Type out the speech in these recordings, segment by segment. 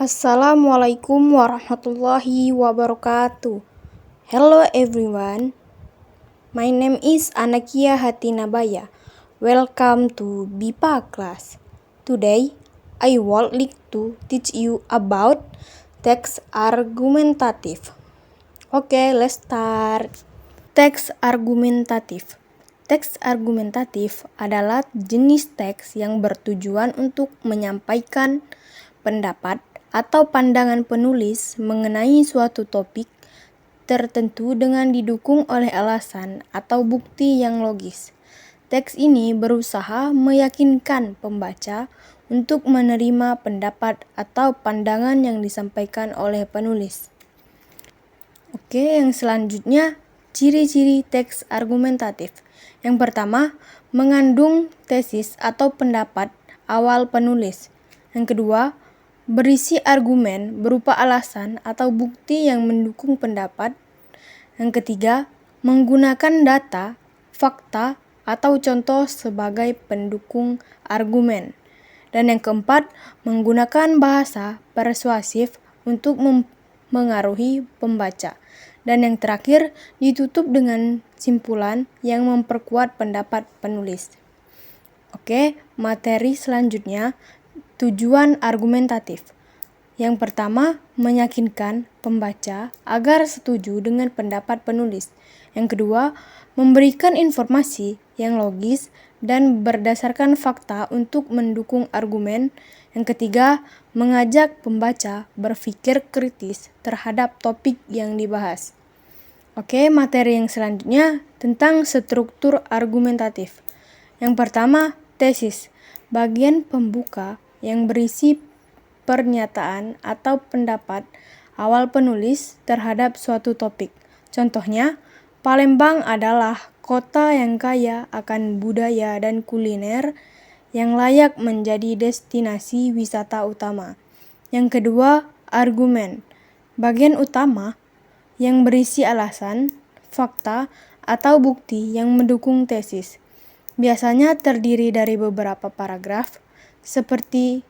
Assalamualaikum warahmatullahi wabarakatuh. Hello everyone. My name is Anakia Hatinabaya. Welcome to BIPA class. Today, I would like to teach you about text argumentative. Okay, let's start. Teks argumentatif. Teks argumentatif adalah jenis teks yang bertujuan untuk menyampaikan pendapat atau pandangan penulis mengenai suatu topik tertentu dengan didukung oleh alasan atau bukti yang logis. Teks ini berusaha meyakinkan pembaca untuk menerima pendapat atau pandangan yang disampaikan oleh penulis. Oke, yang selanjutnya ciri-ciri teks argumentatif. Yang pertama, mengandung tesis atau pendapat awal penulis. Yang kedua, berisi argumen berupa alasan atau bukti yang mendukung pendapat. Yang ketiga, menggunakan data, fakta, atau contoh sebagai pendukung argumen. Dan yang keempat, menggunakan bahasa persuasif untuk mempengaruhi pembaca. Dan yang terakhir, ditutup dengan simpulan yang memperkuat pendapat penulis. Oke, materi selanjutnya, tujuan argumentatif. Yang pertama, meyakinkan pembaca agar setuju dengan pendapat penulis. Yang kedua, memberikan informasi yang logis dan berdasarkan fakta untuk mendukung argumen. Yang ketiga, mengajak pembaca berpikir kritis terhadap topik yang dibahas. Oke, materi yang selanjutnya tentang struktur argumentatif. Yang pertama, tesis, bagian pembuka yang berisi pernyataan atau pendapat awal penulis terhadap suatu topik. Contohnya, Palembang adalah kota yang kaya akan budaya dan kuliner yang layak menjadi destinasi wisata utama. Yang kedua, argumen, bagian utama yang berisi alasan, fakta, atau bukti yang mendukung tesis. Biasanya terdiri dari beberapa paragraf, seperti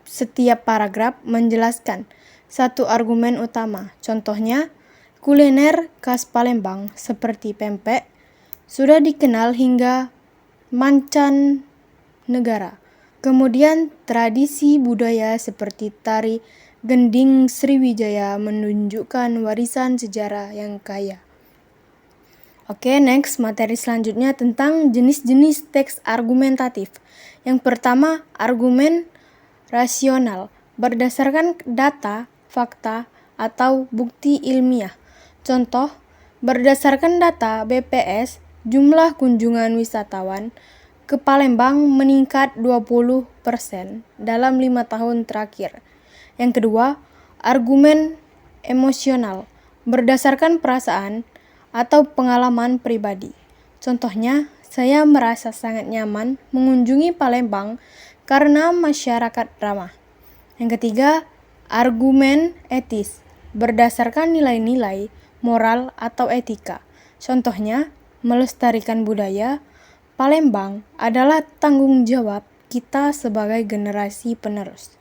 setiap paragraf menjelaskan satu argumen utama. Contohnya, kuliner khas Palembang seperti pempek sudah dikenal hingga mancanegara. Kemudian, tradisi budaya seperti tari Gending Sriwijaya menunjukkan warisan sejarah yang kaya. Oke, next, materi selanjutnya tentang jenis-jenis teks argumentatif. Yang pertama, argumen rasional, berdasarkan data, fakta, atau bukti ilmiah. Contoh, berdasarkan data BPS, jumlah kunjungan wisatawan ke Palembang meningkat 20% dalam 5 tahun terakhir. Yang kedua, argumen emosional, berdasarkan perasaan atau pengalaman pribadi. Contohnya, saya merasa sangat nyaman mengunjungi Palembang karena masyarakat ramah. Yang ketiga, argumen etis, berdasarkan nilai-nilai moral atau etika. Contohnya, melestarikan budaya Palembang adalah tanggung jawab kita sebagai generasi penerus.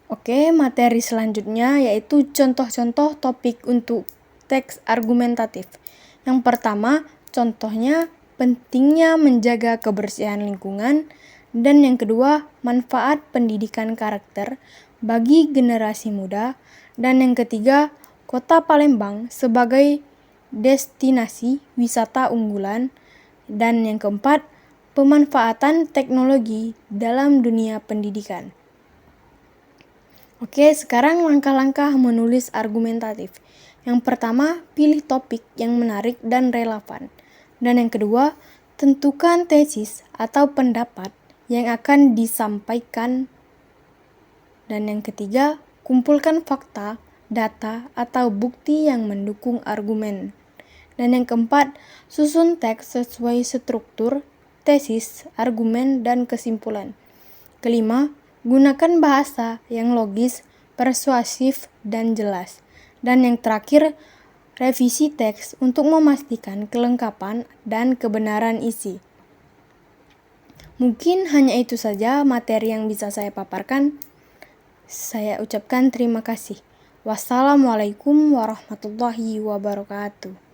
Oke, materi selanjutnya yaitu contoh-contoh topik untuk teks argumentatif. Yang pertama, contohnya pentingnya menjaga kebersihan lingkungan, dan yang kedua, manfaat pendidikan karakter bagi generasi muda, dan yang ketiga, kota Palembang sebagai destinasi wisata unggulan, dan yang keempat, pemanfaatan teknologi dalam dunia pendidikan. Oke, sekarang langkah-langkah menulis argumentatif. Yang pertama, pilih topik yang menarik dan relevan. Dan yang kedua, tentukan tesis atau pendapat yang akan disampaikan. Dan yang ketiga, kumpulkan fakta, data, atau bukti yang mendukung argumen. Dan yang keempat, susun teks sesuai struktur, tesis, argumen, dan kesimpulan. Kelima, gunakan bahasa yang logis, persuasif, dan jelas. Dan yang terakhir, revisi teks untuk memastikan kelengkapan dan kebenaran isi. Mungkin hanya itu saja materi yang bisa saya paparkan. Saya ucapkan terima kasih. Wassalamualaikum warahmatullahi wabarakatuh.